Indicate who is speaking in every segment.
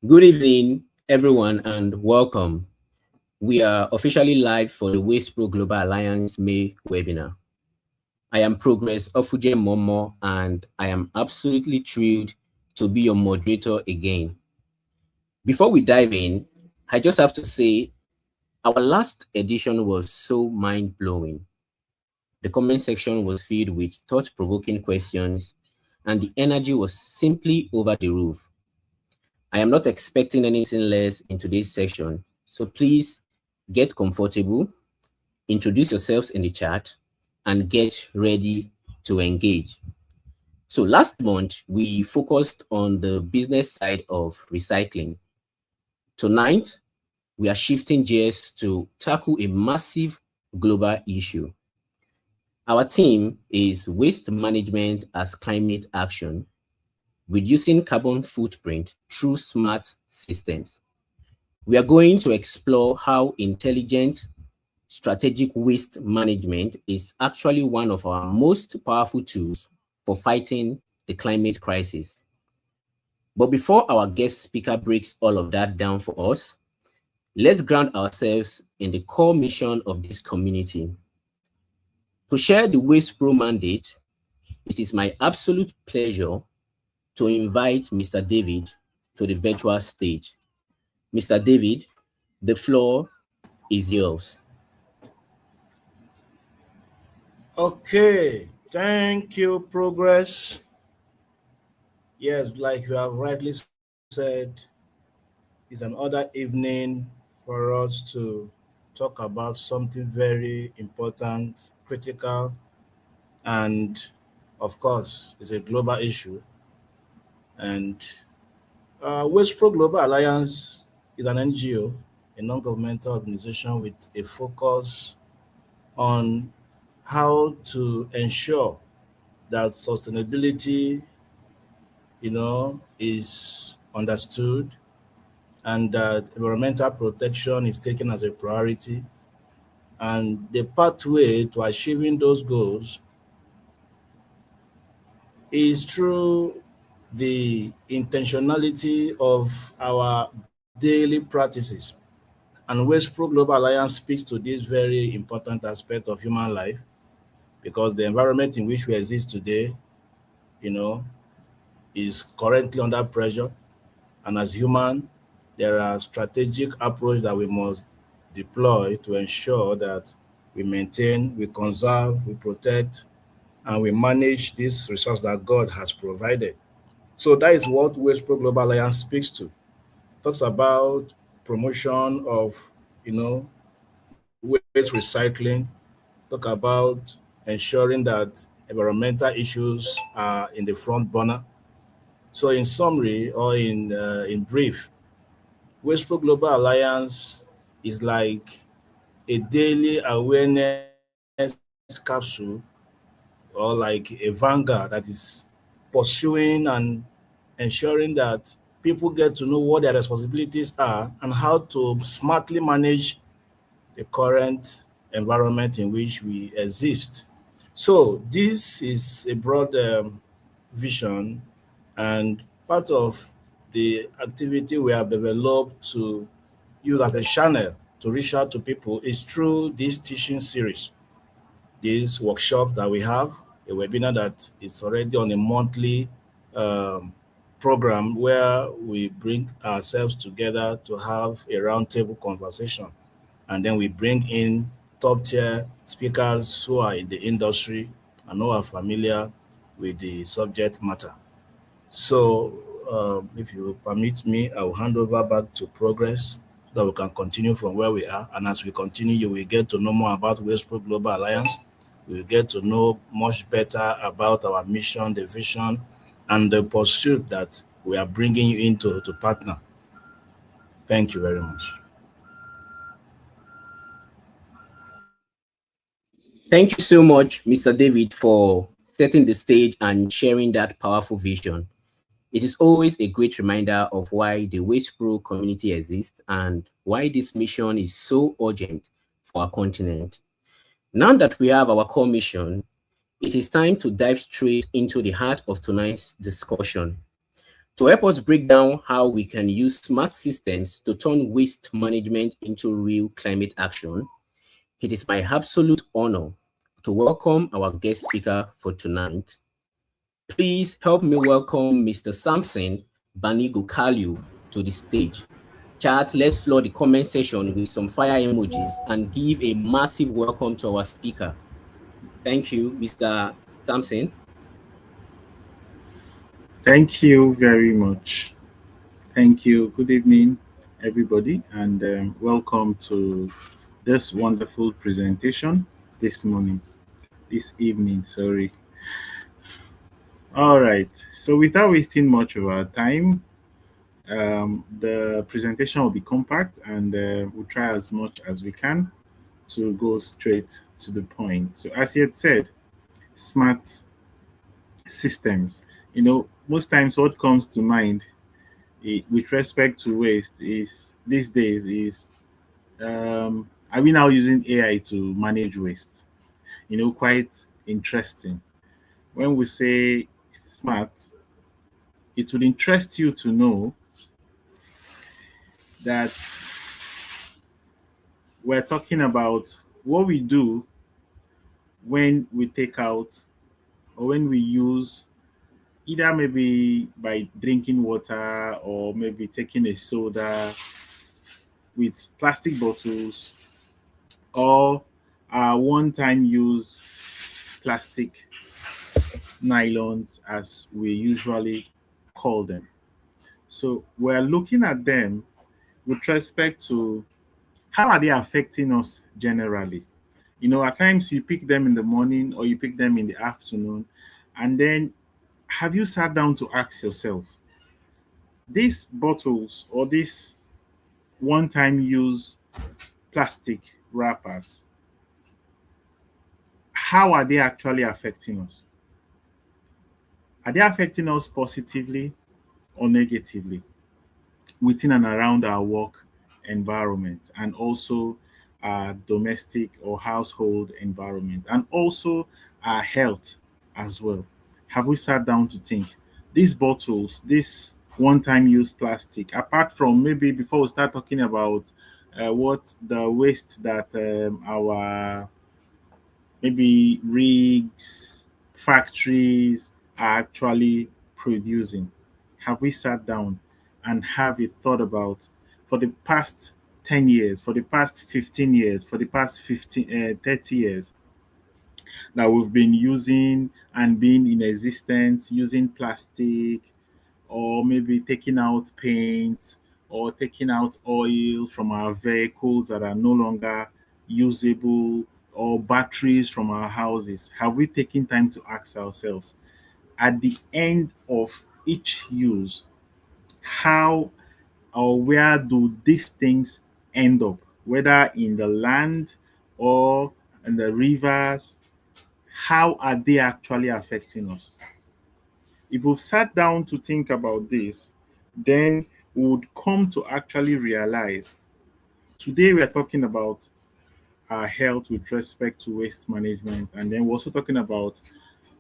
Speaker 1: Good evening, everyone, and welcome. We are officially live for the Wastepro Global Alliance May webinar. I am Progress Ofuje Momoh, and I am absolutely thrilled to be your moderator again. Before we dive in, I just have to say our last edition was so mind-blowing. The comment section was filled with thought-provoking questions, and the energy was simply over the roof. I am not expecting anything less in today's session, so please get comfortable, introduce yourselves in the chat, and get ready to engage. So last month, we focused on the business side of recycling. Tonight, we are shifting gears to tackle a massive global issue. Our theme is waste management as climate action, reducing carbon footprint through smart systems. We are going to explore how intelligent strategic waste management is actually one of our most powerful tools for fighting the climate crisis. But before our guest speaker breaks all of that down for us, let's ground ourselves in the core mission of this community. To share the Wastepro mandate, it is my absolute pleasure to invite Mr. David to the virtual stage. Mr. David, the floor is yours.
Speaker 2: Okay, thank you, Progress. Yes, like you have rightly said, it's another evening for us to talk about something very important, critical, and of course, it's a global issue. And Westpro Global Alliance is an NGO, a non-governmental organization with a focus on how to ensure that sustainability is understood and that environmental protection is taken as a priority. And the pathway to achieving those goals is through the intentionality of our daily practices. And Westpro Global Alliance speaks to this very important aspect of human life because the environment in which we exist today, you know, is currently under pressure. And as human, there are strategic approach that we must deploy to ensure that we maintain, we conserve, we protect, and we manage this resource that God has provided. So that is what Westpro Global Alliance speaks to. Talks about promotion of, waste recycling, talk about ensuring that environmental issues are in the front burner. So in summary or in brief, Westpro Global Alliance is like a daily awareness capsule or like a vanguard that is pursuing and ensuring that people get to know what their responsibilities are and how to smartly manage the current environment in which we exist. So this is a broad vision and part of the activity we have developed to use as a channel to reach out to people is through this teaching series, this workshop that we have, a webinar that is already on a monthly um, program where we bring ourselves together to have a roundtable conversation. And then we bring in top tier speakers who are in the industry and who are familiar with the subject matter. So if you permit me, I will hand over back to Progress so that we can continue from where we are. And as we continue, you will get to know more about Westpro Global Alliance. We will get to know much better about our mission, the vision, and the pursuit that we are bringing you into to partner. Thank you very much.
Speaker 1: Thank you so much, Mr. David, for setting the stage and sharing that powerful vision. It is always a great reminder of why the Wastepro community exists and why this mission is so urgent for our continent. Now that we have our core mission, it is time to dive straight into the heart of tonight's discussion. To help us break down how we can use smart systems to turn waste management into real climate action, it is my absolute honor to welcome our guest speaker for tonight. Please help me welcome Mr. Sampson Banigo Kalio to the stage. Chat, let's flood the comment section with some fire emojis and give a massive welcome to our speaker. Thank you, Mr. Sampson.
Speaker 3: Thank you very much. Thank you. Good evening, everybody, and welcome to this wonderful presentation this evening. Sorry. All right. So, without wasting much of our time, the presentation will be compact, and we'll try as much as we can to go straight to the point. So, as you had said, smart systems. Most times what comes to mind with respect to waste is these days is are we now using AI to manage waste? Quite interesting. When we say smart, it would interest you to know that we're talking about what we do when we take out or when we use either maybe by drinking water or maybe taking a soda with plastic bottles or one-time use plastic nylons as we usually call them. So we're looking at them with respect to how are they affecting us generally. At times you pick them in the morning or you pick them in the afternoon, and then have you sat down to ask yourself, these bottles or these one-time use plastic wrappers, how are they actually affecting us? Are they affecting us positively or negatively within and around our work environment and also our domestic or household environment and also our health as well? Have we sat down to think these bottles, this one-time use plastic, apart from maybe before we start talking about what the waste that our maybe rigs, factories are actually producing. Have we sat down and have a thought about for the past 10 years, for the past 15 years, for the past 30 years that we've been using and being in existence using plastic or maybe taking out paint or taking out oil from our vehicles that are no longer usable or batteries from our houses? Have we taken time to ask ourselves at the end of each use, how or where do these things end up, whether in the land or in the rivers? How are they actually affecting us? If we've sat down to think about this, then we would come to actually realize today we are talking about our health with respect to waste management, and then we're also talking about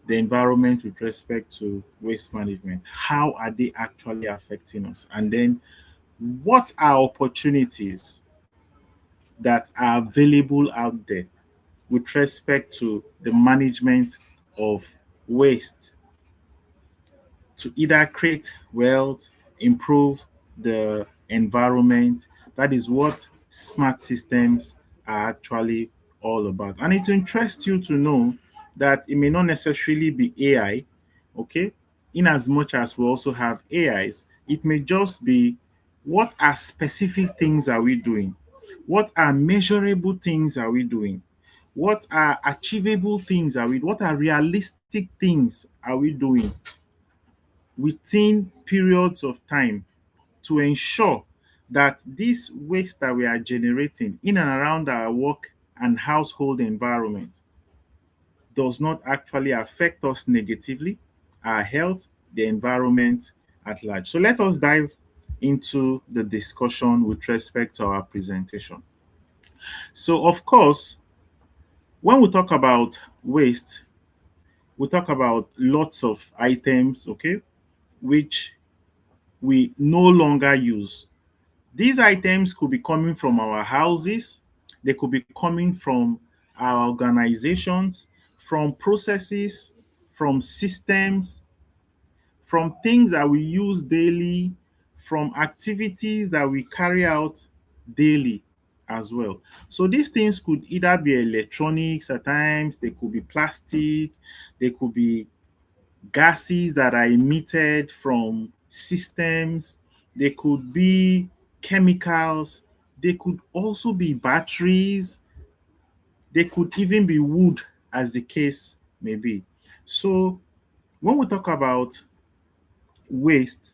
Speaker 3: the environment with respect to waste management. How are they actually affecting us? And then what are opportunities that are available out there with respect to the management of waste to either create wealth, improve the environment? That is what smart systems are actually all about. And it interests you to know that it may not necessarily be AI, okay? In as much as we also have AIs, it may just be what are specific things are we doing? What are measurable things are we doing? What are achievable things are we? What are realistic things are we doing within periods of time to ensure that this waste that we are generating in and around our work and household environment does not actually affect us negatively, our health, the environment at large. So let us dive into the discussion with respect to our presentation. So, of course, when we talk about waste, we talk about lots of items, okay, which we no longer use. These items could be coming from our houses, they could be coming from our organizations, from processes, from systems, from things that we use daily, from activities that we carry out daily as well. So these things could either be electronics at times, they could be plastic, they could be gases that are emitted from systems, they could be chemicals, they could also be batteries, they could even be wood, as the case may be. So when we talk about waste,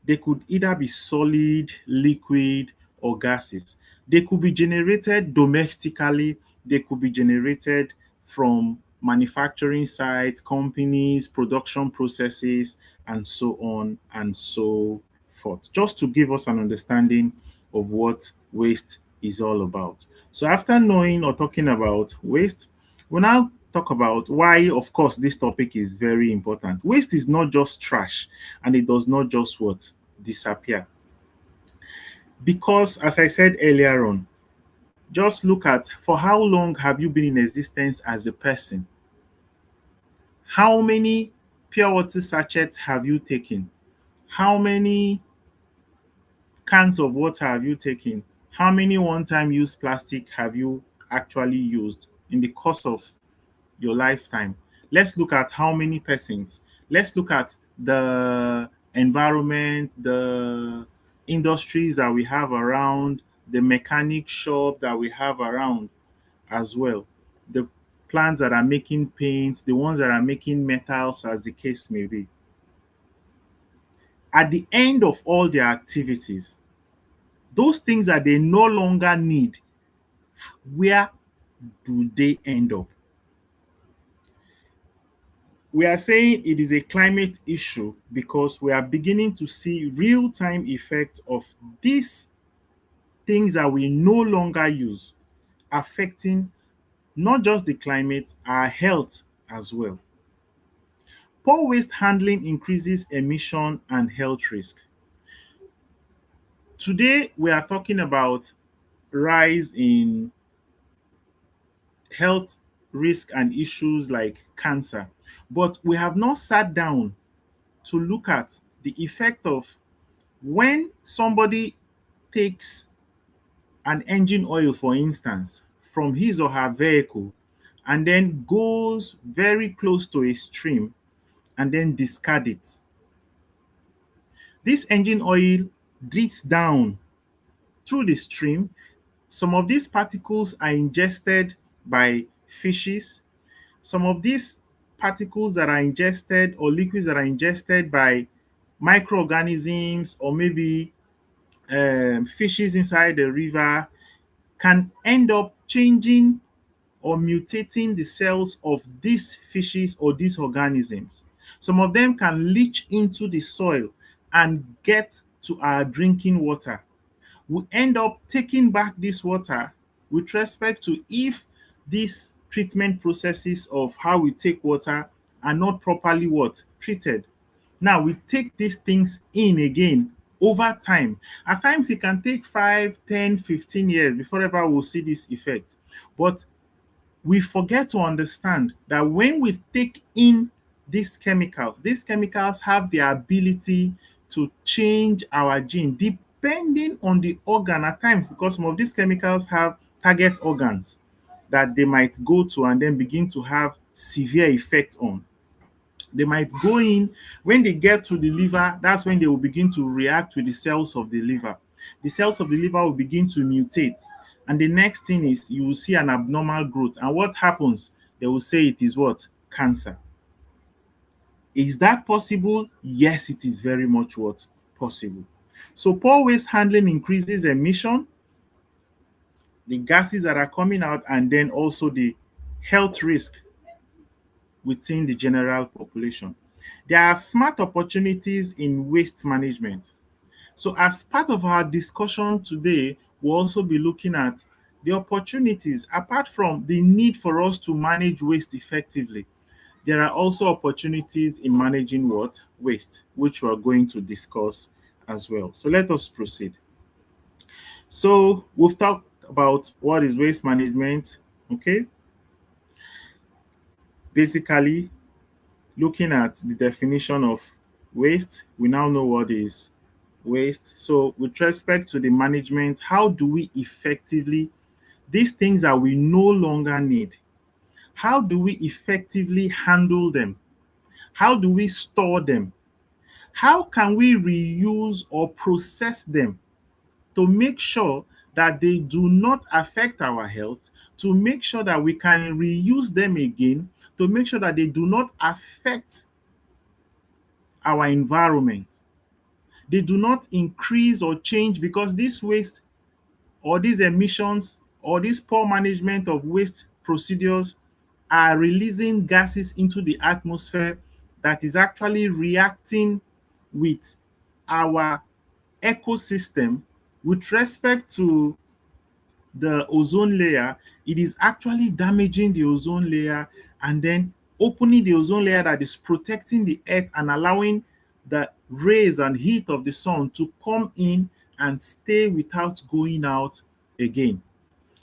Speaker 3: they could either be solid, liquid, or gases. They could be generated domestically, they could be generated from manufacturing sites, companies, production processes, and so on and so forth. Just to give us an understanding of what waste is all about. So, after knowing or talking about waste, we now talk about why, of course, this topic is very important. Waste is not just trash, and it does not just what disappear. Because, as I said earlier on, just look at for how long have you been in existence as a person? How many pure water sachets have you taken? How many cans of water have you taken? How many one-time use plastic have you actually used in the course of your lifetime? Let's look at how many persons. Let's look at the environment, the industries that we have around, the mechanic shop that we have around as well, the plants that are making paints, the ones that are making metals, as the case may be. At the end of all their activities, those things that they no longer need, where do they end up? We are saying it is a climate issue because we are beginning to see real-time effects of these things that we no longer use affecting not just the climate, our health as well. Poor waste handling increases emission and health risk. Today, we are talking about rise in health risk and issues like cancer, but we have not sat down to look at the effect of when somebody takes an engine oil, for instance, from his or her vehicle and then goes very close to a stream and then discard it. This engine oil drips down through the stream. Some of these particles are ingested by fishes. Some of these particles that are ingested or liquids that are ingested by microorganisms or maybe fishes inside the river can end up changing or mutating the cells of these fishes or these organisms. Some of them can leach into the soil and get to our drinking water. We end up taking back this water with respect to if these treatment processes of how we take water are not properly treated. Now we take these things in again over time. At times it can take 5, 10, 15 years before ever we'll see this effect. But we forget to understand that when we take in these chemicals have the ability to change our gene depending on the organ at times, because some of these chemicals have target organs that they might go to and then begin to have severe effect on. They might go in, when they get to the liver, that's when they will begin to react with the cells of the liver. The cells of the liver will begin to mutate. And the next thing is you will see an abnormal growth. And what happens? They will say it is what? Cancer. Is that possible? Yes, it is very much possible. So poor waste handling increases emission, the gases that are coming out, and then also the health risk within the general population. There are smart opportunities in waste management. So as part of our discussion today, we'll also be looking at the opportunities. Apart from the need for us to manage waste effectively, there are also opportunities in managing waste, which we're going to discuss as well. So let us proceed. So we've talked about what is waste management, okay? Basically, looking at the definition of waste, we now know what is waste. So with respect to the management, how do we effectively, these things that we no longer need, how do we effectively handle them? How do we store them? How can we reuse or process them to make sure that they do not affect our health, to make sure that we can reuse them again, to make sure that they do not affect our environment? They do not increase or change, because this waste or these emissions or this poor management of waste procedures are releasing gases into the atmosphere that is actually reacting with our ecosystem with respect to the ozone layer. It is actually damaging the ozone layer and then opening the ozone layer that is protecting the earth and allowing the rays and heat of the sun to come in and stay without going out again,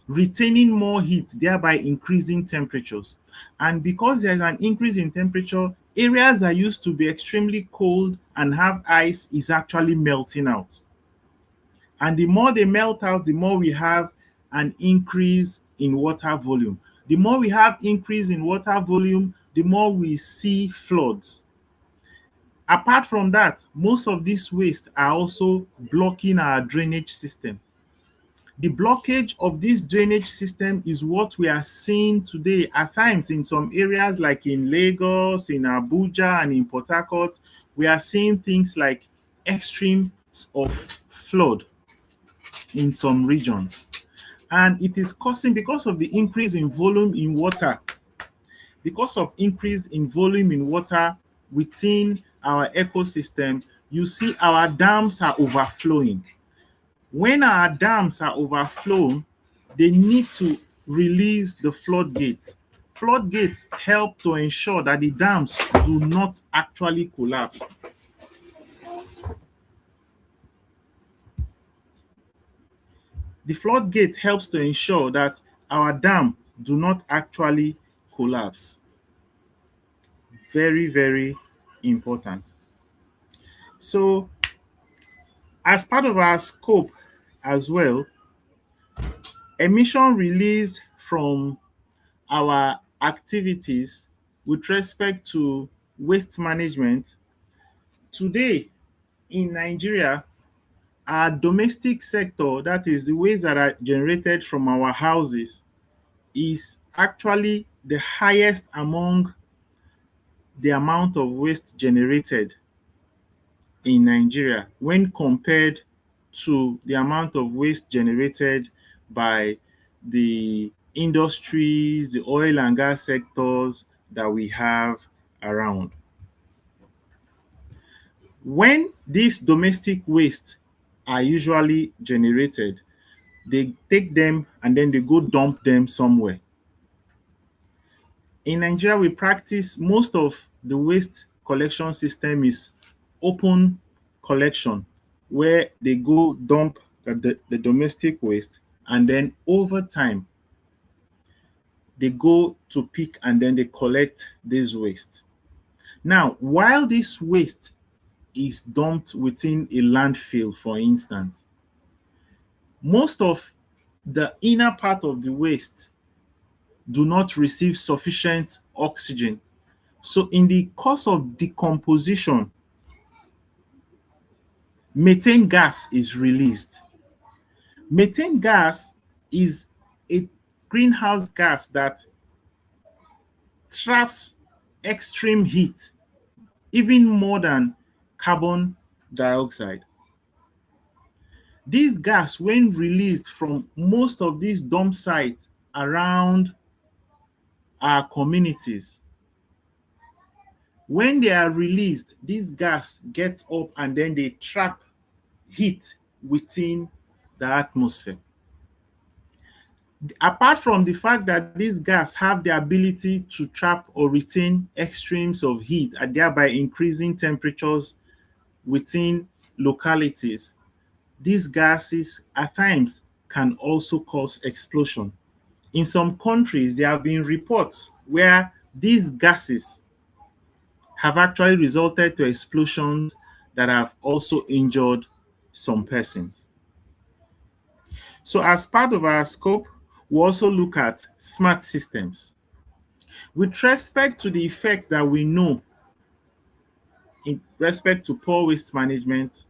Speaker 3: retaining more heat, thereby increasing temperatures. And because there's an increase in temperature, areas that used to be extremely cold and have ice is actually melting out. And the more they melt out, the more we have an increase in water volume. The more we have increase in water volume, the more we see floods. Apart from that, most of these wastes are also blocking our drainage system. The blockage of this drainage system is what we are seeing today at times in some areas like in Lagos, in Abuja, and in Port Harcourt. We are seeing things like extremes of flood in some regions. And it is causing, because of the increase in volume in water, because of increase in volume in water within our ecosystem, you see our dams are overflowing. When our dams are overflowing, they need to release the floodgates. Floodgates help to ensure that the dams do not actually collapse. The floodgate helps to ensure that our dam do not actually collapse. Very, very important. So, as part of our scope as well, emission released from our activities with respect to waste management. Today in Nigeria, our domestic sector, that is the waste that are generated from our houses, is actually the highest among the amount of waste generated in Nigeria when compared to the amount of waste generated by the industries, the oil and gas sectors that we have around. When these domestic waste are usually generated, they take them and then they go dump them somewhere. In Nigeria, we practice most of the waste collection system is open collection, where they go dump the domestic waste, and then over time, they go to pick and then they collect this waste. Now, while this waste is dumped within a landfill, for instance, most of the inner part of the waste do not receive sufficient oxygen. So in the course of decomposition, methane gas is released. Methane gas is a greenhouse gas that traps extreme heat, even more than carbon dioxide. This gas, when released from most of these dump sites around our communities, when they are released, this gas gets up and then they trap heat within the atmosphere. Apart from the fact that these gas have the ability to trap or retain extremes of heat and thereby increasing temperatures within localities, these gases at times can also cause explosion. In some countries, there have been reports where these gases have actually resulted to explosions that have also injured some persons. So as part of our scope, we also look at smart systems. With respect to the effect that we know in respect to poor waste management,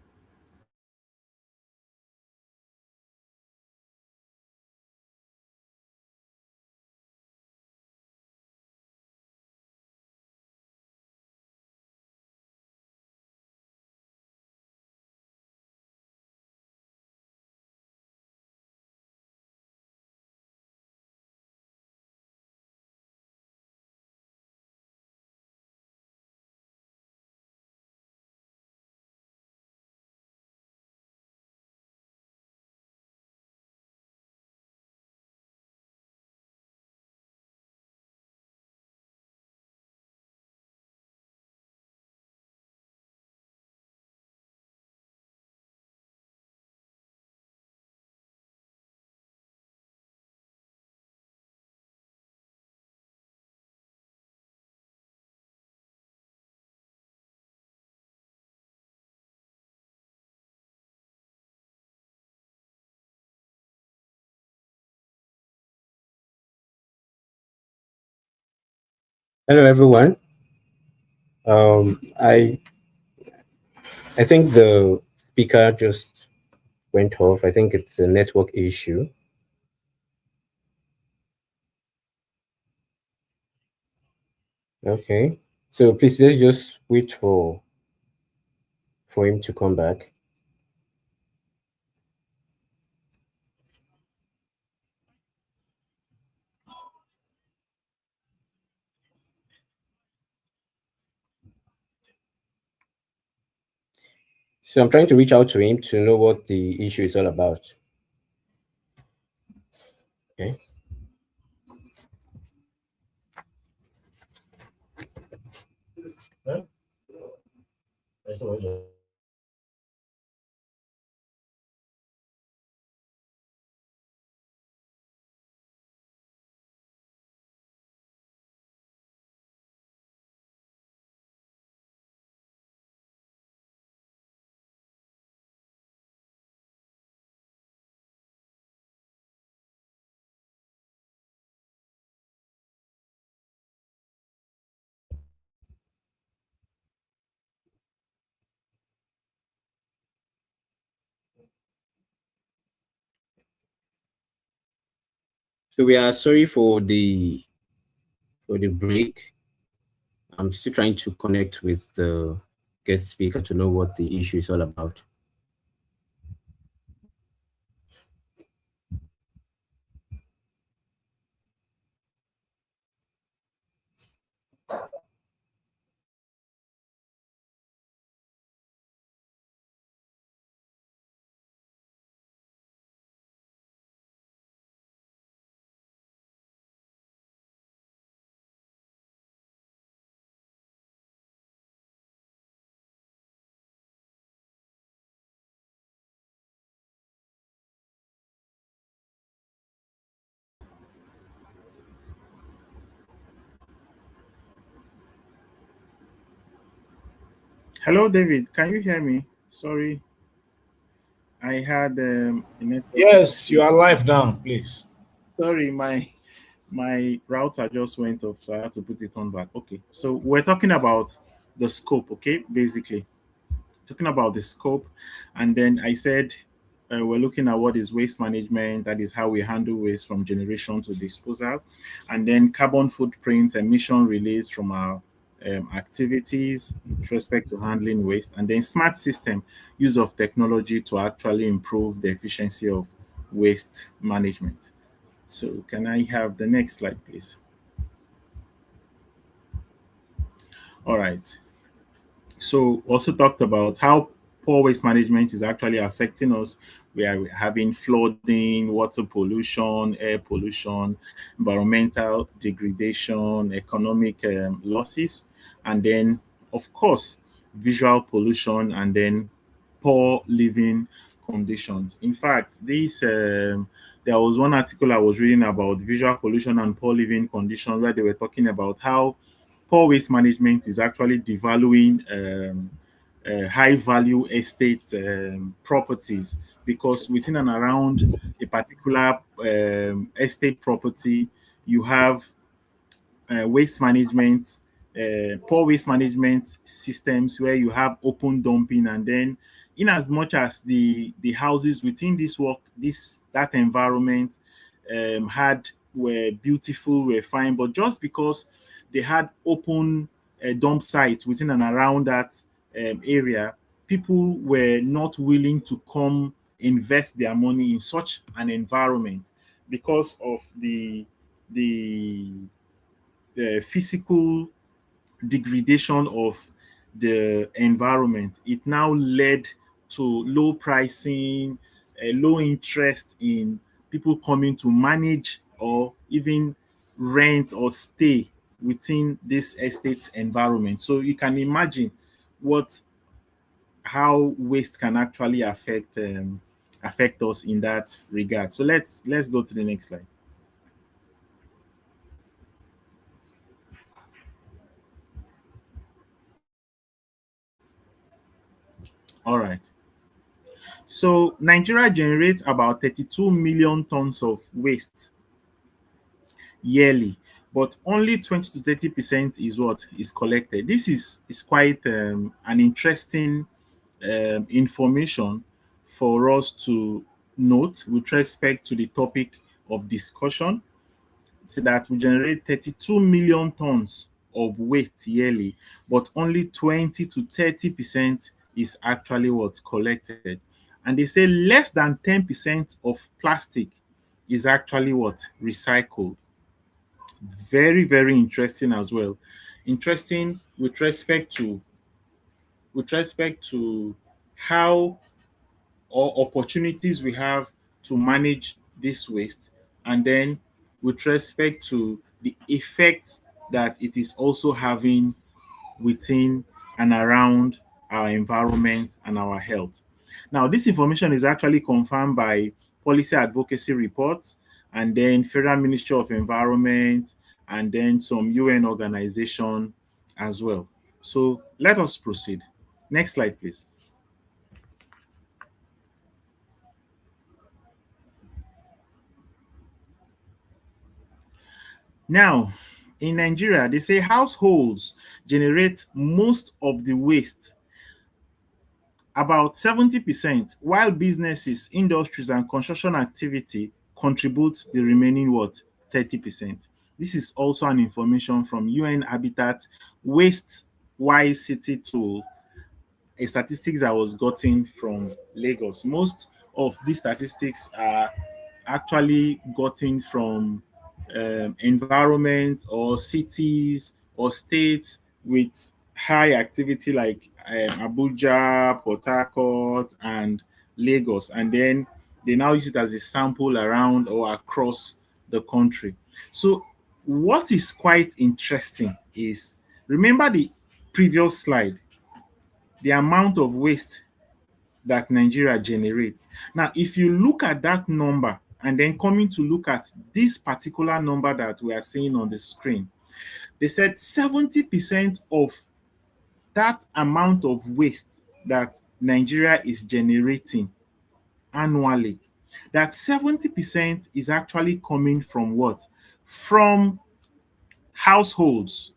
Speaker 1: Hello, everyone. Um, I I think the speaker just went off. I think it's a network issue. Okay, so please let's just wait for him to come back. So I'm trying to reach out to him to know what the issue is all about. Okay. So we are sorry for the break. I'm still trying to connect with the guest speaker to know what the issue is all about.
Speaker 3: hello David, can you hear me? Sorry, I had a network.
Speaker 2: Yes, you are live now, please.
Speaker 3: Sorry, my router just went off, so I had to put it on back. Okay, so we're talking about the scope, okay, basically talking about the scope, and then I said we're looking at what is waste management, that is how we handle waste from generation to disposal, and then carbon footprint, emission release from our activities with respect to handling waste, and then smart system, use of technology to actually improve the efficiency of waste management. So can I have the next slide, please? All right. So also talked about how poor waste management is actually affecting us. We are having flooding, water pollution, air pollution, environmental degradation, economic losses, and then, of course, visual pollution, and then poor living conditions. In fact, this there was one article I was reading about visual pollution and poor living conditions, where they were talking about how poor waste management is actually devaluing high value estate properties, because within and around a particular estate property, you have waste management, poor waste management systems, where you have open dumping, and then in as much as the houses within that environment had were beautiful, were fine, but just because they had open dump sites within and around that area, people were not willing to come invest their money in such an environment because of the the physical degradation of the environment. It now led to low pricing, low interest in people coming to manage or even rent or stay within this estate environment. So you can imagine what how waste can actually affect us in that regard. So let's go to the next slide. All right. So Nigeria generates about 32 million tons of waste yearly, but only 20 to 30% is what is collected. This is quite an interesting information for us to note with respect to the topic of discussion. So that we generate 32 million tons of waste yearly, but only 20 to 30% is actually what's collected. And they say less than 10% of plastic is actually what recycled. Very, very interesting as well. Interesting with respect to how or opportunities we have to manage this waste, and then with respect to the effect that it is also having within and around our environment and our health. Now, this information is actually confirmed by policy advocacy reports, and then Federal Ministry of Environment, and then some UN organization as well. So let us proceed. Next slide, please. Now, in Nigeria, they say households generate most of the waste, about 70%, while businesses, industries, and construction activity contribute the remaining what 30%. This is also an information from UN Habitat Waste Wise City Tool, a statistics I was gotten from Lagos. Most of these statistics are actually gotten from environment or cities or states with high activity like Abuja, Port Harcourt, and Lagos. And then they now use it as a sample around or across the country. So what is quite interesting is, remember the previous slide, the amount of waste that Nigeria generates. Now, if you look at that number and then coming to look at this particular number that we are seeing on the screen, they said 70% of that amount of waste that Nigeria is generating annually, that 70% is actually coming from what? From households,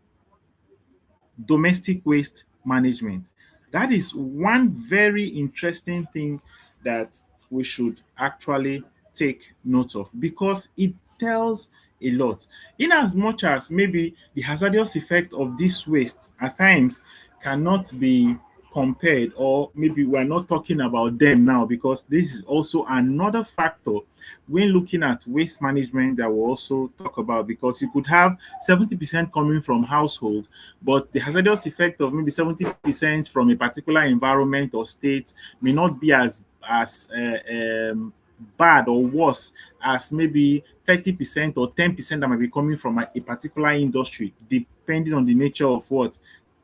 Speaker 3: domestic waste management. That is one very interesting thing that we should actually take note of, because it tells a lot. In as much as maybe the hazardous effect of this waste at times cannot be compared, or maybe we're not talking about them now, because this is also another factor when looking at waste management that we'll also talk about, because you could have 70% coming from household, but the hazardous effect of maybe 70% from a particular environment or state may not be as bad or worse as maybe 30% or 10% that might be coming from a particular industry, depending on the nature of what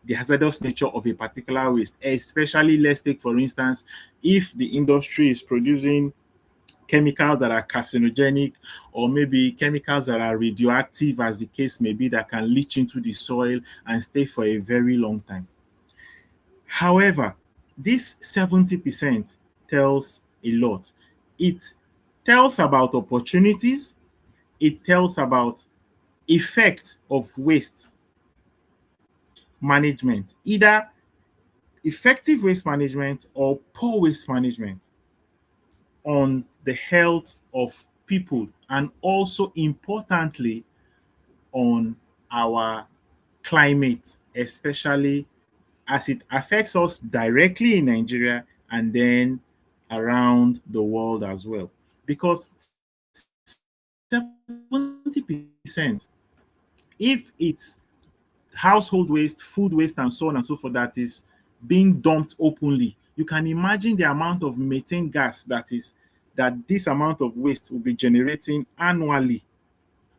Speaker 3: the hazardous nature of a particular waste, especially, let's take for instance, if the industry is producing chemicals that are carcinogenic, or maybe chemicals that are radioactive, as the case may be, that can leach into the soil and stay for a very long time. However, this 70% tells a lot. It tells about opportunities, it tells about effect of waste management, either effective waste management or poor waste management, on the health of people, and also importantly on our climate, especially as it affects us directly in Nigeria and then around the world as well. Because 70%, if it's household waste, food waste, and so on and so forth, that is being dumped openly, you can imagine the amount of methane gas that this amount of waste will be generating annually.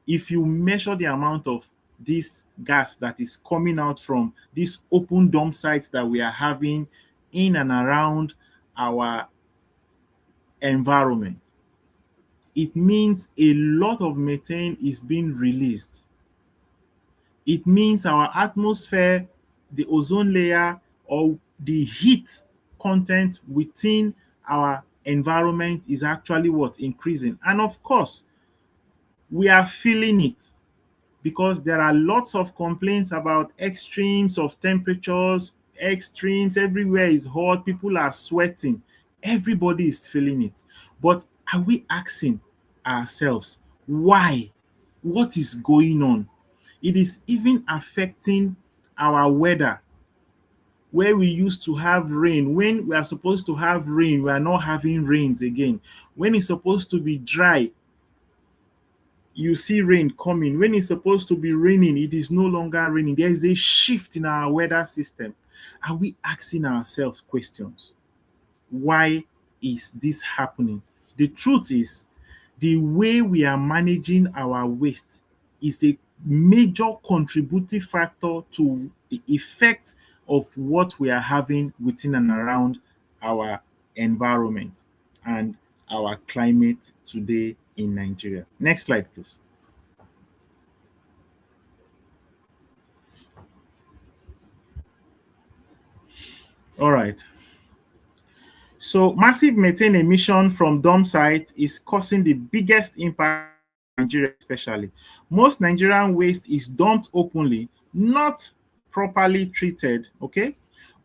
Speaker 3: If you measure the amount of this gas that is coming out from these open dump sites that we are having in and around our environment, it means a lot of methane is being released. It means our atmosphere, the ozone layer, or the heat content within our environment is actually what? Increasing. And of course, we are feeling it, because there are lots of complaints about extremes of temperatures, extremes, everywhere is hot, people are sweating, everybody is feeling it. But are we asking ourselves why? What is going on? It is even affecting our weather. Where we used to have rain, when we are supposed to have rain, we are not having rains again. When it's supposed to be dry, you see rain coming. When it's supposed to be raining, it is no longer raining. There is a shift in our weather system. Are we asking ourselves questions? Why is this happening? The truth is, the way we are managing our waste is a major contributing factor to the effect of what we are having within and around our environment and our climate today in Nigeria. Next slide, please. All right. So massive methane emission from dump site is causing the biggest impact in Nigeria especially. Most Nigerian waste is dumped openly, not properly treated, okay?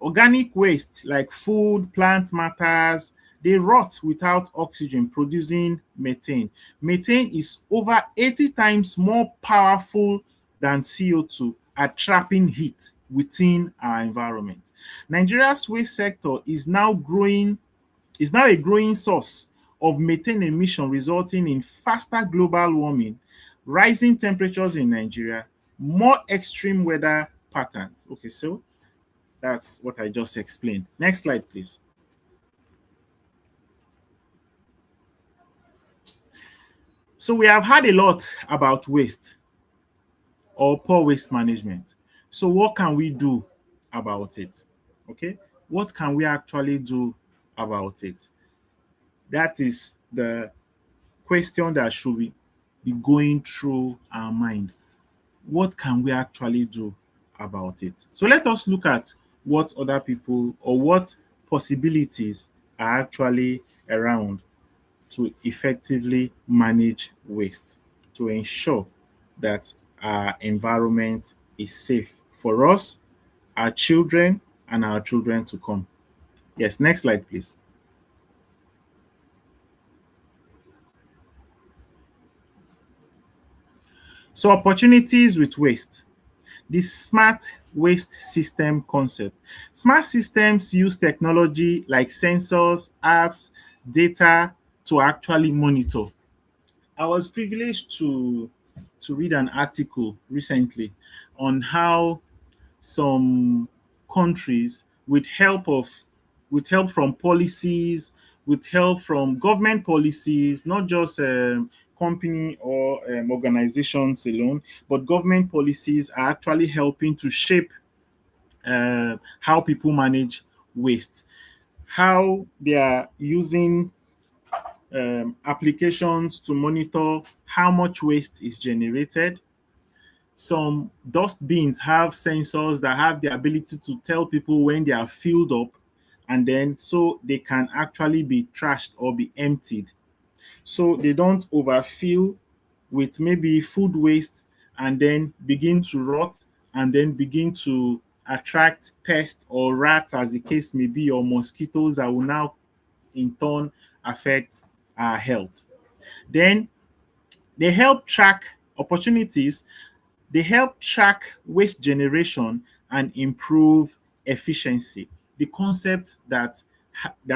Speaker 3: Organic waste like food, plant matters, they rot without oxygen, producing methane. Methane is over 80 times more powerful than CO2 at trapping heat within our environment. Nigeria's waste sector is now a growing source of methane emission, resulting in faster global warming, rising temperatures in Nigeria, more extreme weather patterns. Okay, so that's what I just explained. Next slide, please. So we have heard a lot about waste or poor waste management. So what can we do about it? Okay, what can we actually do about it? That is the question that should be going through our mind. What can we actually do about it? So let us look at what other people or what possibilities are actually around to effectively manage waste, to ensure that our environment is safe for us, our children, and our children to come. Yes, next slide, please. So opportunities with waste. The smart waste system concept. Smart systems use technology like sensors, apps, data to actually monitor. I was privileged to read an article recently on how some countries, with help from policies, with help from government policies, not just company or organizations alone, but government policies are actually helping to shape how people manage waste, how they are using applications to monitor how much waste is generated. Some dustbins have sensors that have the ability to tell people when they are filled up, and then so they can actually be trashed or be emptied. So they don't overfill with maybe food waste and then begin to rot and then begin to attract pests or rats, as the case may be, or mosquitoes that will now in turn affect our health. Then they help track opportunities, they help track waste generation and improve efficiency. The concept that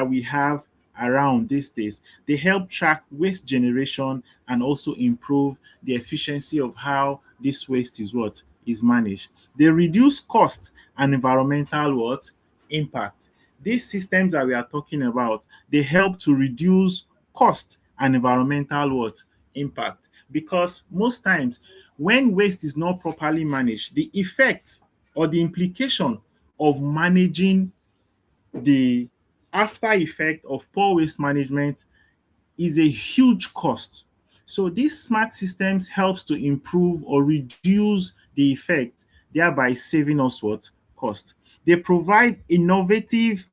Speaker 3: we have around these days, they help track waste generation and also improve the efficiency of how this waste is managed. They reduce cost and environmental impact. These systems that we are talking about, they help to reduce cost and environmental impact, because most times when waste is not properly managed, the effect or the implication of managing the after effect of poor waste management is a huge cost. So these smart systems helps to improve or reduce the effect, thereby saving us cost. They provide innovations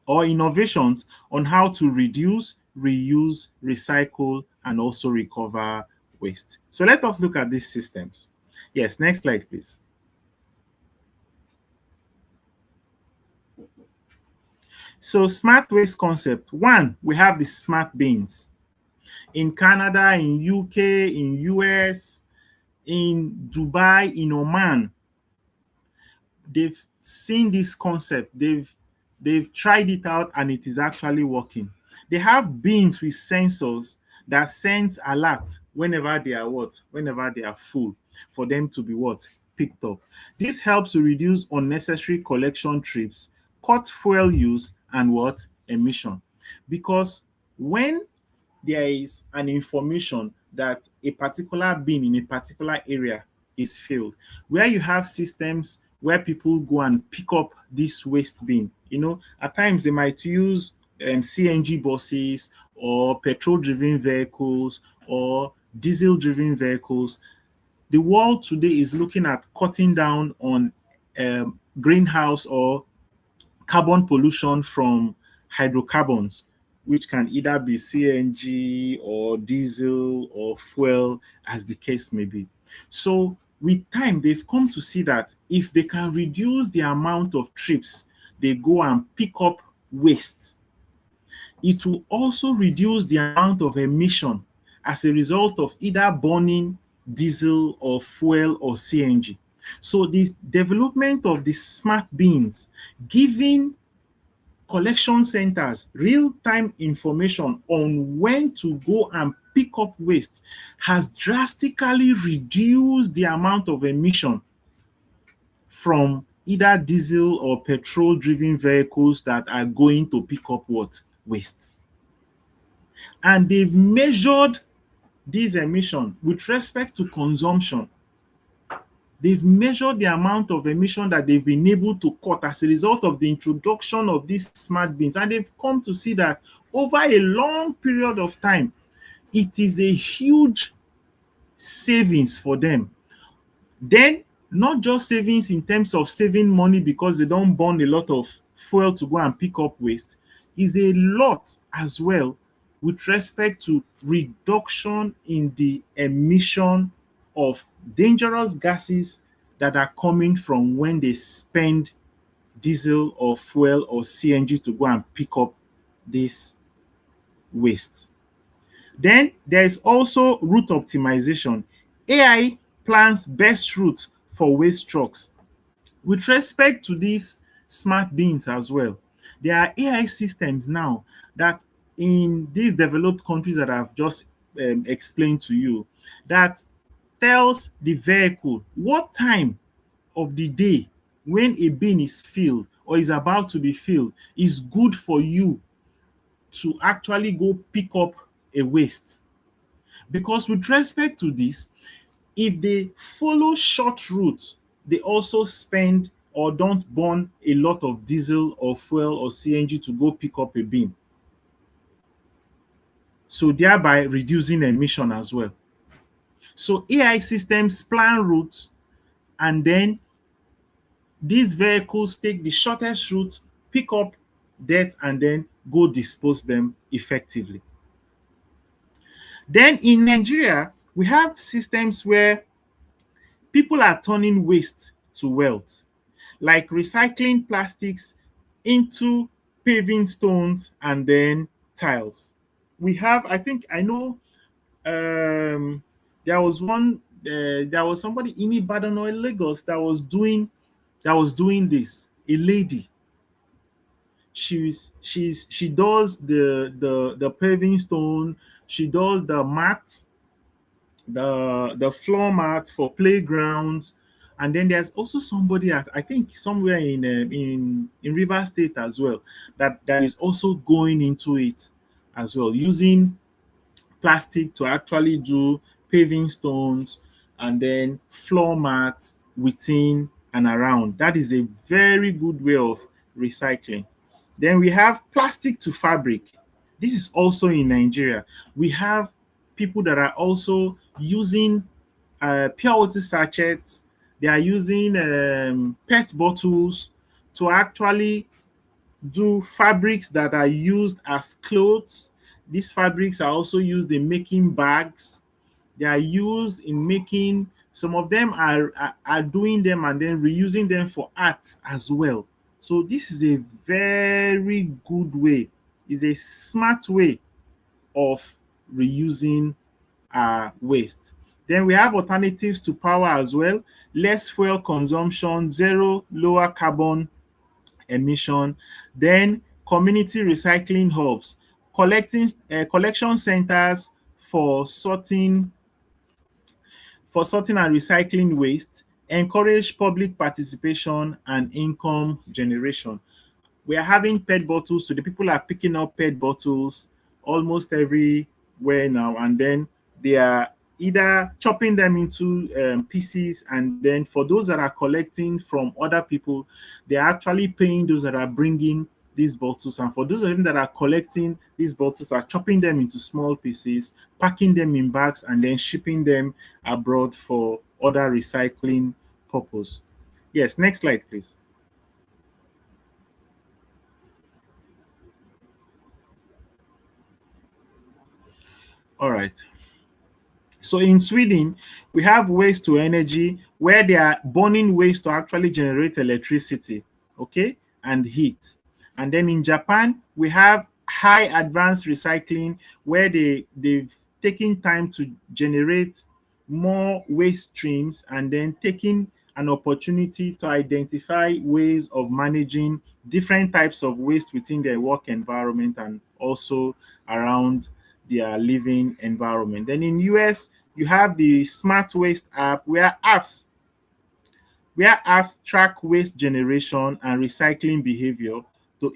Speaker 3: on how to reduce, reuse, recycle, and also recover waste. So let us look at these systems. Yes, next slide, please. So smart waste concept. One, we have the smart bins. In Canada, in UK, in US, in Dubai, in Oman, they've seen this concept. They've tried it out and it is actually working. They have bins with sensors that sends alert whenever they are whenever they are full, for them to be picked up. This helps to reduce unnecessary collection trips, cut fuel use, and emission. Because when there is an information that a particular bin in a particular area is filled, where you have systems where people go and pick up this waste bin, at times they might use CNG buses or petrol driven vehicles or diesel driven vehicles. The world today is looking at cutting down on greenhouse or carbon pollution from hydrocarbons, which can either be CNG or diesel or fuel, as the case may be. So with time, they've come to see that if they can reduce the amount of trips they go and pick up waste, it will also reduce the amount of emission as a result of either burning diesel or fuel or CNG. So this development of the smart bins, giving collection centers real-time information on when to go and pick up waste, has drastically reduced the amount of emission from either diesel or petrol driven vehicles that are going to pick up waste. And they've measured these emissions with respect to consumption. They've measured the amount of emission that they've been able to cut as a result of the introduction of these smart bins. And they've come to see that over a long period of time, it is a huge savings for them. Then, not just savings in terms of saving money because they don't burn a lot of fuel to go and pick up waste, is a lot as well with respect to reduction in the emission of dangerous gases that are coming from when they spend diesel or fuel or CNG to go and pick up this waste. Then there is also route optimization. AI plans best route for waste trucks. With respect to these smart bins as well, there are AI systems now that in these developed countries that I've just explained to you, that tells the vehicle what time of the day when a bin is filled or is about to be filled is good for you to actually go pick up a waste. Because with respect to this, if they follow short routes, they also spend or don't burn a lot of diesel or fuel or CNG to go pick up a bin. So thereby reducing emission as well. So AI systems plan routes, and then these vehicles take the shortest route, pick up dirt, and then go dispose them effectively. Then in Nigeria, we have systems where people are turning waste to wealth, like recycling plastics into paving stones and then tiles. We have, I think, I know, there was there was somebody in Ibadan or in Lagos that was doing this. A lady, she does the paving stone, she does the mat, the floor mat for playgrounds, and then there's also somebody at, I think, somewhere in River State as well, that is also going into it as well, using plastic to actually do paving stones and then floor mats within and around. That is a very good way of recycling. Then we have plastic to fabric. This is also in Nigeria. We have people that are also using pure water sachets. They are using PET bottles to actually do fabrics that are used as clothes. These fabrics are also used in making bags. They are used in making, some of them are doing them and then reusing them for art as well. So this is a very good way, is a smart way of reusing waste. Then we have alternatives to power as well, less fuel consumption, zero lower carbon emission. Then community recycling hubs, collection centers for sorting and recycling waste, encourage public participation and income generation. We are having PET bottles, so the people are picking up PET bottles almost everywhere now, and then they are either chopping them into pieces, and then for those that are collecting from other people, they are actually paying those that are bringing these bottles, and for those of them that are collecting these bottles are chopping them into small pieces, packing them in bags, and then shipping them abroad for other recycling purpose. Yes, next slide, please. All right. So in Sweden, we have waste to energy, where they are burning waste to actually generate electricity, okay, and heat. And then in Japan, we have high advanced recycling, where they've taken time to generate more waste streams and then taking an opportunity to identify ways of managing different types of waste within their work environment and also around their living environment. Then in US, you have the Smart Waste app, where apps track waste generation and recycling behavior to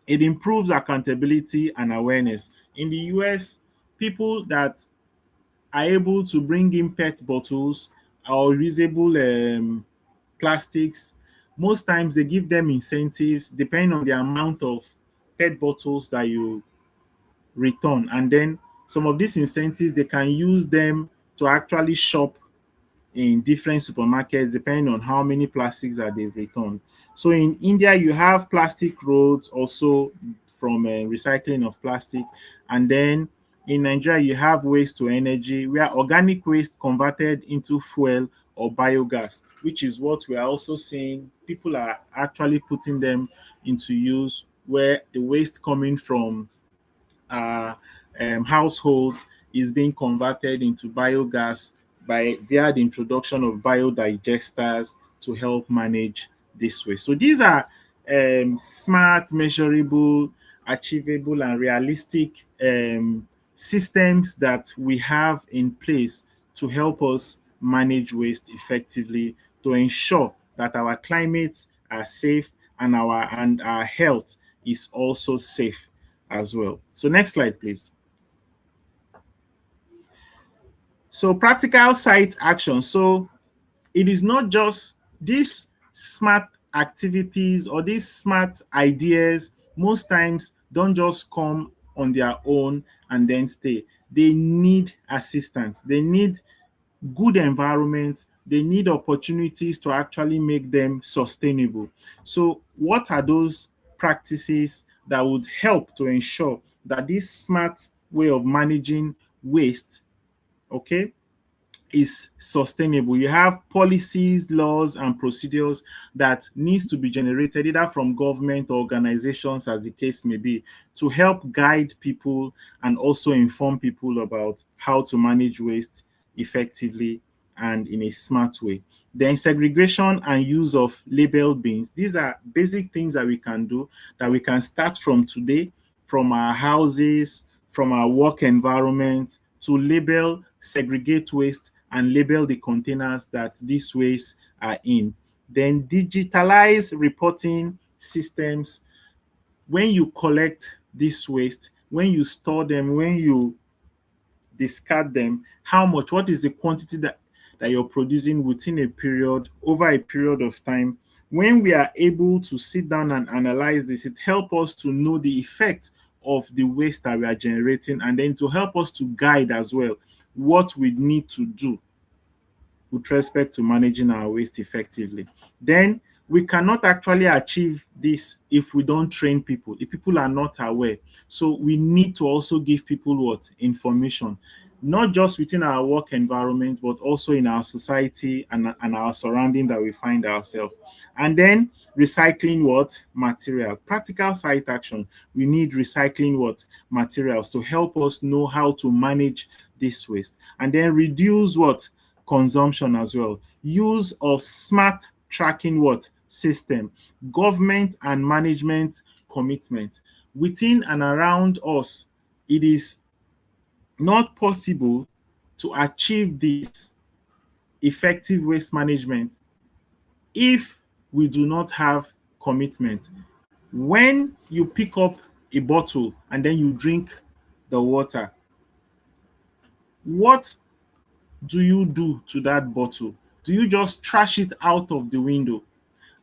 Speaker 3: it improves accountability and awareness. In the US, people that are able to bring in PET bottles or reusable plastics, most times they give them incentives depending on the amount of PET bottles that you return, and then some of these incentives they can use them to actually shop in different supermarkets depending on how many plastics that they've returned. So in India, you have plastic roads also from recycling of plastic, and then in Nigeria you have waste to energy, where organic waste converted into fuel or biogas, which is what we are also seeing people are actually putting them into use, where the waste coming from uh, households is being converted into biogas via the introduction of biodigesters to help manage this way. So these are smart, measurable, achievable, and realistic systems that we have in place to help us manage waste effectively, to ensure that our climates are safe and our health is also safe as well. So next slide, please. So practical site action. So it is not just these smart activities or these smart ideas most times don't just come on their own and then stay. They need assistance. They need good environment. They need opportunities to actually make them sustainable. So what are those practices that would help to ensure that this smart way of managing waste, okay, is sustainable? You have policies, laws, and procedures that needs to be generated either from government or organizations, as the case may be, to help guide people and also inform people about how to manage waste effectively and in a smart way. Then segregation and use of label bins. These are basic things that we can do, that we can start from today, from our houses, from our work environment, to label, segregate waste, and label the containers that these waste are in. Then digitalize reporting systems. When you collect this waste, when you store them, when you discard them, how much, what is the quantity that you're producing within a period, over a period of time. When we are able to sit down and analyze this, it helps us to know the effect of the waste that we are generating, and then to help us to guide as well what we need to do with respect to managing our waste effectively. Then we cannot actually achieve this if we don't train people, if people are not aware. So we need to also give people what? Information, not just within our work environment, but also in our society and our surrounding that we find ourselves. And then recycling what? Material. Practical site action. We need recycling what? Materials to help us know how to manage this waste. And then reduce what? Consumption as well. Use of smart tracking what? System. Government and management commitment. Within and around us, it is not possible to achieve this effective waste management if we do not have commitment. When you pick up a bottle and then you drink the water, what do you do to that bottle? Do you just trash it out of the window?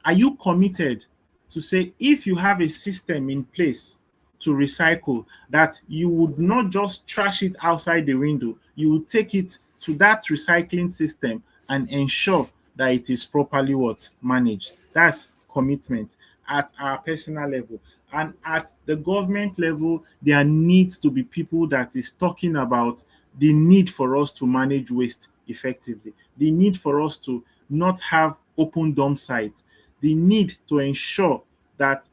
Speaker 3: Are you committed to say, if you have a system in place to recycle, that you would not just trash it outside the window, you would take it to that recycling system and ensure that it is properly what? Managed. That's commitment at our personal level. And at the government level, there needs to be people that is talking about the need for us to manage waste effectively, the need for us to not have open dump sites, the need to ensure that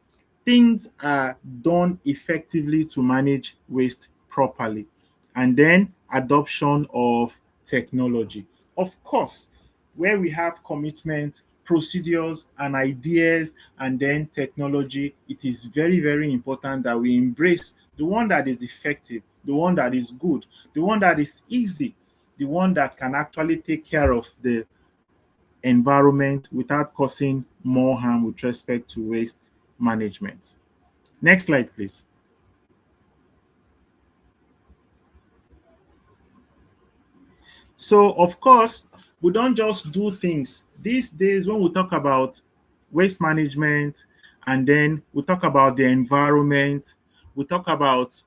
Speaker 3: things are done effectively to manage waste properly. And then adoption of technology. Of course, where we have commitment, procedures, and ideas, and then technology, it is very, very important that we embrace the one that is effective, the one that is good, the one that is easy, the one that can actually take care of the environment without causing more harm with respect to waste management. Next slide, please. So, of course, we don't just do things. These days, when we talk about waste management, and then we talk about the environment, we talk about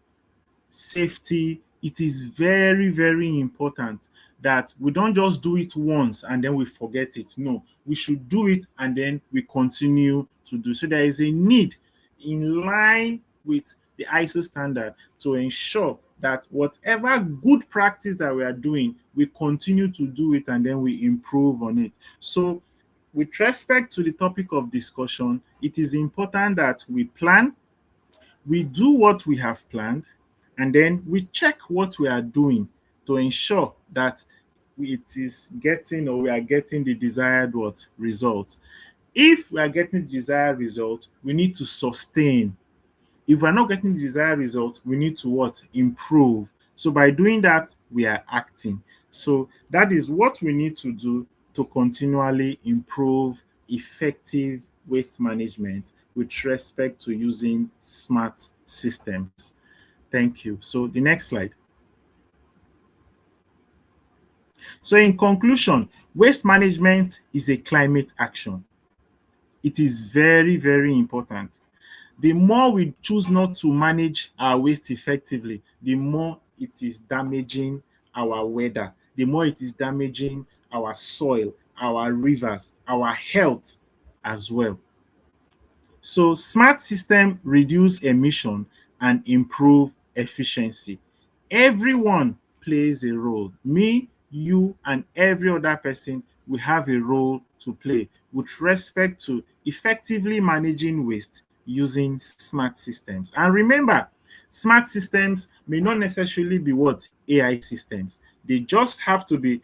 Speaker 3: safety, it is very, very important that we don't just do it once and then we forget it. No, we should do it and then we continue to do. So there is a need, in line with the ISO standard, to ensure that whatever good practice that we are doing, we continue to do it and then we improve on it. So with respect to the topic of discussion, it is important that we plan, we do what we have planned, and then we check what we are doing to ensure that it is getting, or we are getting, the desired what? Result. If we are getting the desired result, we need to sustain. If we're not getting the desired result, we need to what? Improve. So by doing that, we are acting. So that is what we need to do to continually improve effective waste management with respect to using smart systems. Thank you. So the next slide. So in conclusion, waste management is a climate action. It is very, very important. The more we choose not to manage our waste effectively, the more it is damaging our weather, the more it is damaging our soil, our rivers, our health as well. So smart system reduce emission and improve efficiency. Everyone plays a role. Me, you, and every other person, we have a role to play with respect to effectively managing waste using smart systems. And remember, smart systems may not necessarily be what AI systems. They just have to be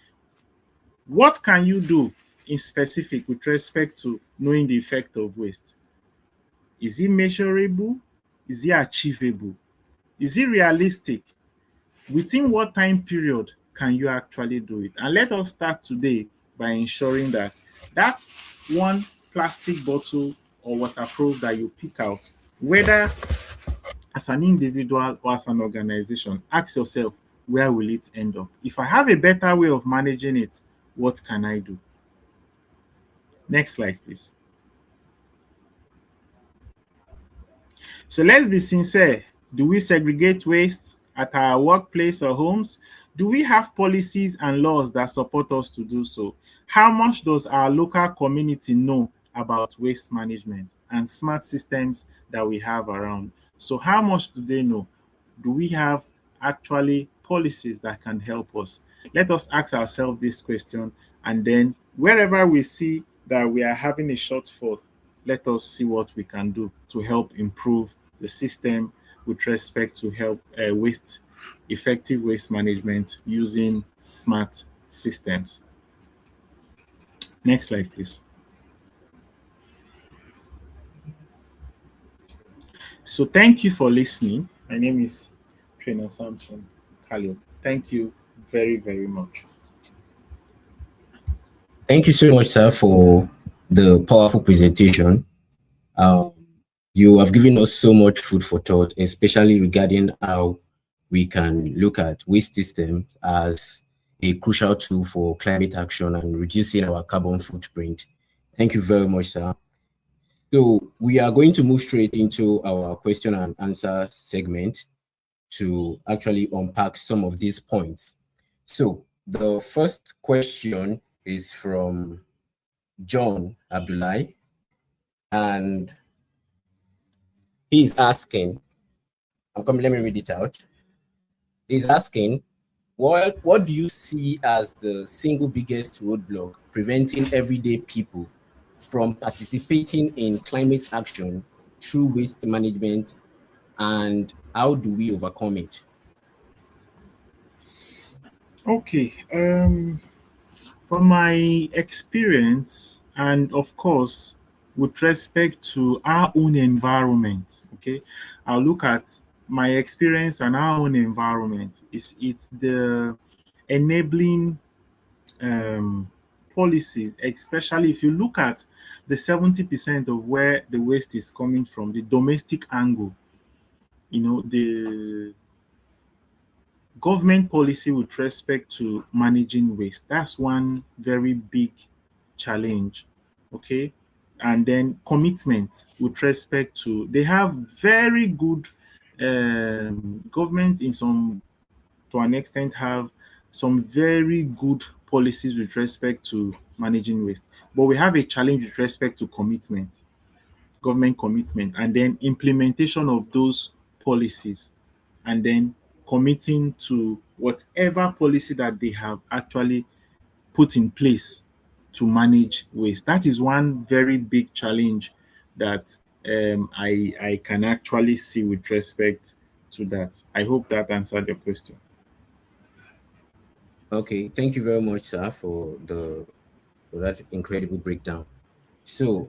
Speaker 3: what can you do in specific with respect to knowing the effect of waste. Is it measurable? Is it achievable? Is it realistic? Within what time period can you actually do it? And let us start today by ensuring that that one plastic bottle or waterproof that you pick out, whether as an individual or as an organization, ask yourself, where will it end up? If I have a better way of managing it, what can I do? Next slide, please. So let's be sincere. Do we segregate waste at our workplace or homes? Do we have policies and laws that support us to do so? How much does our local community know about waste management and smart systems that we have around? So how much do they know? Do we have actually policies that can help us? Let us ask ourselves this question, and then wherever we see that we are having a shortfall, let us see what we can do to help improve the system with respect to effective waste management using smart systems. Next slide, please. So thank you for listening. My name is Trainer Sampson Kalio. Thank you very, very much.
Speaker 1: Thank you so much, sir, for the powerful presentation. You have given us so much food for thought, especially regarding how we can look at waste systems as a crucial tool for climate action and reducing our carbon footprint. Thank you very much, sir. So we are going to move straight into our question and answer segment to actually unpack some of these points. So the first question is from John Abdullahi, and he's asking, let me read it out. He's asking, what do you see as the single biggest roadblock preventing everyday people from participating in climate action through waste management, and how do we overcome it?
Speaker 3: Okay. From my experience, and of course, with respect to our own environment, okay, I'll look at my experience and our own environment. It's the enabling policy, especially if you look at the 70% of where the waste is coming from, the domestic angle, the government policy with respect to managing waste. That's one very big challenge. Okay. And then commitment with respect to, they have very good government to an extent, have some very good policies with respect to managing waste. But we have a challenge with respect to commitment, government commitment, and then implementation of those policies, and then committing to whatever policy that they have actually put in place to manage waste. That is one very big challenge that I can actually see with respect to that. I hope that answered your question.
Speaker 1: Okay, thank you very much, sir, for that incredible breakdown. So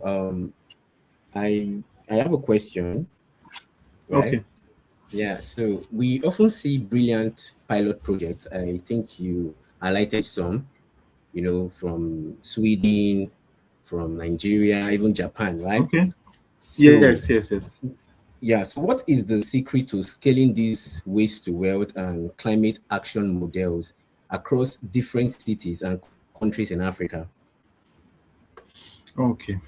Speaker 1: I have a question. Right?
Speaker 3: Okay.
Speaker 1: Yeah, so we often see brilliant pilot projects. I think you highlighted some, from Sweden, from Nigeria, even Japan, right?
Speaker 3: Okay. Yes.
Speaker 1: Yeah, so what is the secret to scaling these waste to wealth and climate action models across different cities and countries in Africa?
Speaker 3: Okay.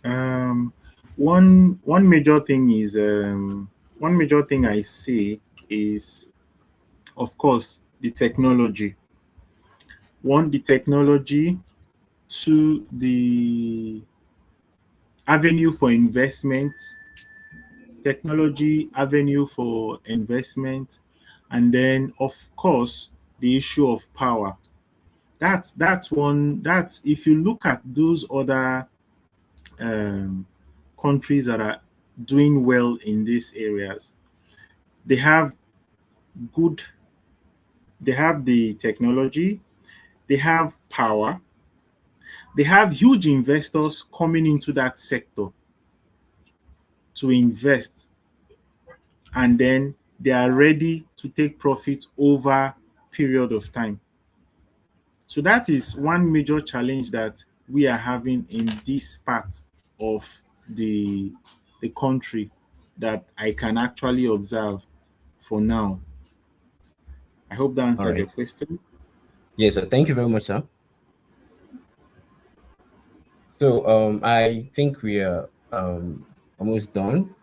Speaker 3: One major thing is one major thing I see is, of course, the technology. One, the technology. Two, the avenue for investment. Technology avenue for investment, and then of course the issue of power. That's one. That's, if you look at those other um, countries that are doing well in these areas, they have good, they have the technology, they have power, they have huge investors coming into that sector to invest, and then they are ready to take profit over period of time. So that is one major challenge that we are having in this part of the the country that I can actually observe for now. I hope that
Speaker 1: All
Speaker 3: answered
Speaker 1: right.
Speaker 3: your question.
Speaker 1: Yes, sir. Thank you very much, sir. So I think we are almost done,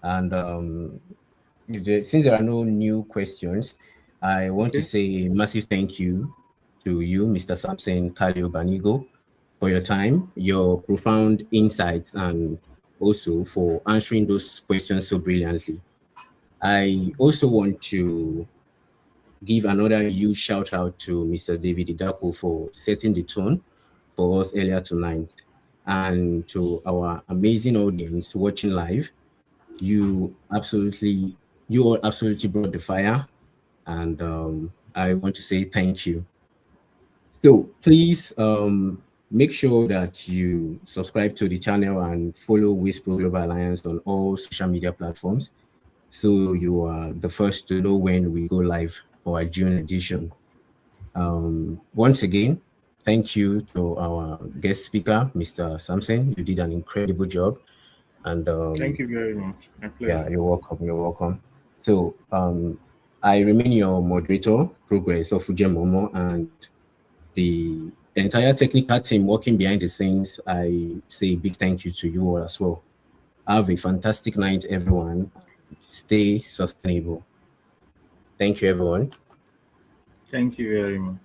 Speaker 1: and since there are no new questions, I want to
Speaker 3: Okay.
Speaker 1: say a massive thank you to you, Mr. Sampson, Kalio, Banigo, for your time, your profound insights, and also for answering those questions so brilliantly. I also want to give another huge shout out to Mr. David Idakwo for setting the tone for us earlier tonight, and to our amazing audience watching live. You absolutely, you all absolutely brought the fire, and I want to say thank you. So please make sure that you subscribe to the channel and follow Wastepro Global Alliance on all social media platforms, so you are the first to know when we go live for our June edition. Once again, thank you to our guest speaker, Mr. Sampson. You did an incredible job. And
Speaker 3: Thank you very much. My
Speaker 1: yeah,
Speaker 3: pleasure.
Speaker 1: you're welcome. You're welcome. So I remain your moderator, Progress Ofuje Momoh, and the entire technical team working behind the scenes. I say a big thank you to you all as well. Have a fantastic night, everyone. Stay sustainable. Thank you, everyone.
Speaker 3: Thank you very much.